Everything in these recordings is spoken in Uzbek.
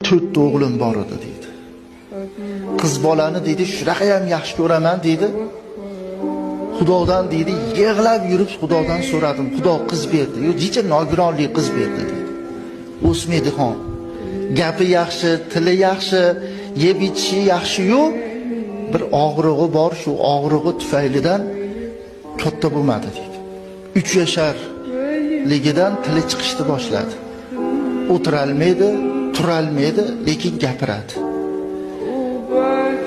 4 o'g'lim bor edi deydi. Qiz bolani deydi, shunaqa ham yaxshi ko'raman deydi. Xudodan deydi, yig'lab yurib Xudodan so'radim. Xudo qiz berdi. Yo, jicha nogironli qiz berdi deydi. O'smaydigan. Gapi yaxshi, tili yaxshi, yeb ichishi yaxshi-yu, bir og'rig'i bor, shu og'rig'i tufaylidan katta bo'lmadi deydi. 3 yasharligidan tili chiqishni boshladi. O'tirolmaydi, turolmaydi, lekin gapiradi.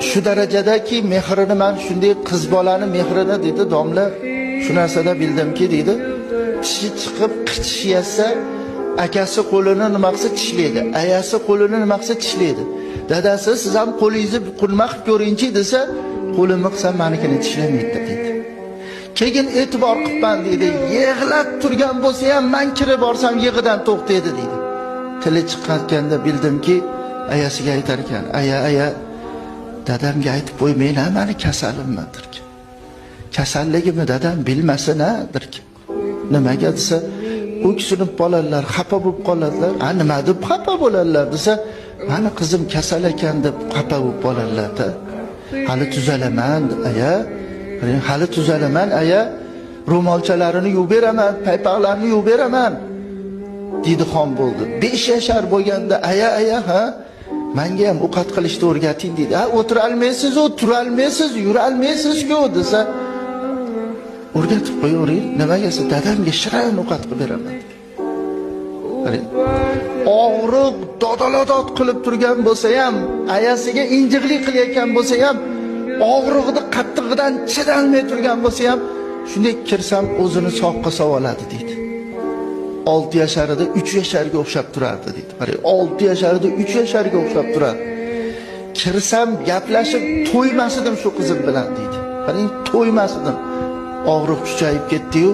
Shu darajadaki mehrini men shunday qiz bolani mehrini dedi domla, shu narsada bildimki dedi, tishi chiqib qichishiyasa, akasi qo'lini nima qilsa tishlaydi, ayasi qo'lini nima qilsa tishlaydi. Dadasi siz ham qo'lingizni qurma qilib ko'ringchi desa, qo'limni qilsam menikini tishlamaydi dedi. Keyin e'tibor qilman dedi, yig'lab turgan bo'lsa ham men kirib borsam yig'idan to'xtaydi dedi. Tili chiqqanda bildimki, ayasiga aytar ekan, aya dadamga aytib qo'ymayman, meni kasalimmandir. Kasalligimni dadam bilmasin-dir. Nimaga desa, o'ksinib qoladilar, xafa bo'lib qoladilar. Nima deb xafa bo'ladilar desa, meni qizim kasal ekan deb xafa bo'lib qoladilar-da. Hali tuzalaman, aya. Hali tuzalaman, aya. Ro'molchalarini yuvib beraman, paypoqlarini yuvib beraman. Dedi xon bo'ldi. 5 yashar bo'lganda aya ha, menga ham ovqat qilishni o'rgating dedi. Ha, o'tira olmaysiz, tura olmaysiz, yura olmaysiz-ku desa, o'rgatib qo'yavering. Nimaga desa, dadamga shirin ovqat qilib beraman. Og'riq dodalodot qilib turgan bo'lsa ham, ayasiga injiqlik qilayotgan bo'lsa ham, og'riqni qattig'idan chidolmay turgan bo'lsa ham, shunday kirsam o'zini soqqa savoladi deydi. 6 yasharida 3 yasharga o'xshab turardi deydi. Qarang, 6 yasharida 3 yasharga o'xshab turardi. Kirsam gaplashib to'ymasdim shu qizim bilan deydi. Qarang, to'ymasdim. Og'riq kuchayib ketdi-yu,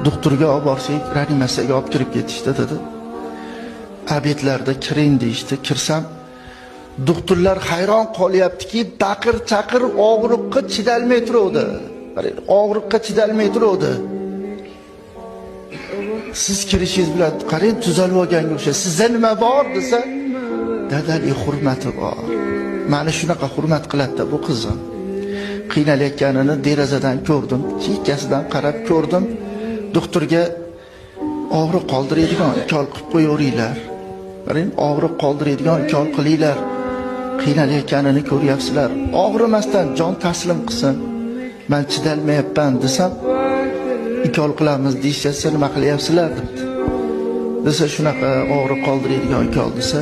doktorga olib borsak, reanimatsiyaga olib kirib ketishdi dedi. Abetlarda kiring deyishdi. Kirsam, doktorlar hayron qolyaptiki, baqir-chaqir og'riqqa chidalmay turuvdi. Qarang, og'riqqa chidalmay turuvdi. Siz kirishingiz bilan qarang, tuzalib olganga o'xshaysiz. Sizda nima bor desa, dadalik hurmati bor. Meni shunaqa hurmat qiladi bu qizim. Qiynalayotganini derazadan ko'rdim, chekkasidan qarab ko'rdim. Doktorga og'riq qoldiradigan ukol qilib qo'yaveringlar. Qarang, og'riq qoldiradigan ukol qilinglar. Qiynalayotganini ko'ryapsizlar. Og'rimasdan jon taslim qilsin. Men chidalmayapman desam, ukol qilamiz deyishsa, nima qilyapsizlar debdi. Desa, shunaqa og'riq qoldiradigan ukol desa,